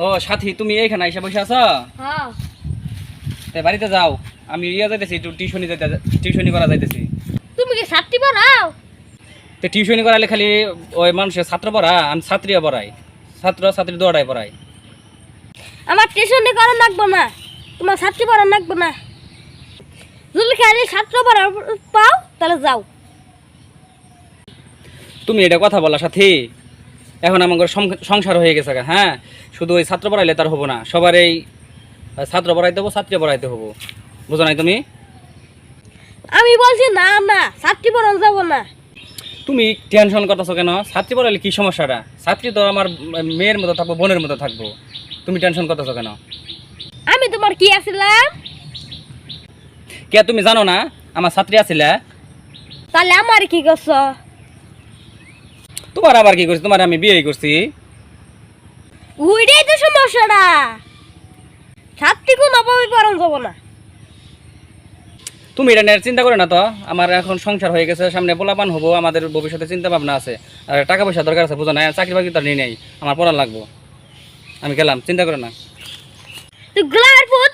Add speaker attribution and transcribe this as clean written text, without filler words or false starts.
Speaker 1: ও সাথী, তুমি এইখানে এসে বসে আছো?
Speaker 2: হ্যাঁ।
Speaker 1: তাই বাড়িতে যাও, আমি যাইতেছি একটু টিউশনি করা যাইতেছি।
Speaker 2: তুমি কি ছাত্রী পড়াও?
Speaker 1: তো টিউশনি করালে খালি ওই মানুষের ছাত্র পড়া, আমি ছাত্রীও পড়াই, ছাত্রী দৌড়াই পড়াই।
Speaker 2: আমার টিউশনি করা লাগবে না, তোমার ছাত্রী পড়া লাগবে না। যদি খালি ছাত্র পড়া পাও তাহলে যাও।
Speaker 1: তুমি এটা কথা বলা সাথী, এখন আমার সংসার হয়ে গেছে। হ্যাঁ, শুধু ওই ছাত্র পড়াইলে তার হবো না, সবার এই ছাত্র পড়াইতে হবো, ছাত্রী পড়াইতে হবো। বুঝো নাই তুমি?
Speaker 2: আমি বলছি না না, ছাত্রী পড়ানো যাবো না।
Speaker 1: তুমি টেনশন করতেছো কেন? ছাত্রী পড়াইলে কি সমস্যাটা? ছাত্রী তো আমার মেয়ের মতো থাকবো, বোনের মতো থাকবো। তুমি টেনশন করতেছো কেন?
Speaker 2: আমি তোমার কি আছিলাম?
Speaker 1: কে তুমি জানো না আমার ছাত্রী আছিলে?
Speaker 2: তাহলে আমার কি করছো?
Speaker 1: তোমার আবার কি করছি? তোমার আমি বিয়ে করছি।
Speaker 2: ওইটাই তো সমস্যাটা, ছাত্রী কোনো অভাবে পড়ানো যাবো না।
Speaker 1: তুমি এটা নিয়ে চিন্তা করে না তো। আমার এখন সংসার হয়ে গেছে, সামনে পোলাপান হবো, আমাদের ভবিষ্যতে চিন্তা ভাবনা আছে, আর টাকা পয়সা দরকার আছে। বুঝো না? চাকরি বাকরি তো নেই, আমি পড়ার লাগবো। আমি গেলাম, চিন্তা করে না।
Speaker 2: তুই গোলামের ফুল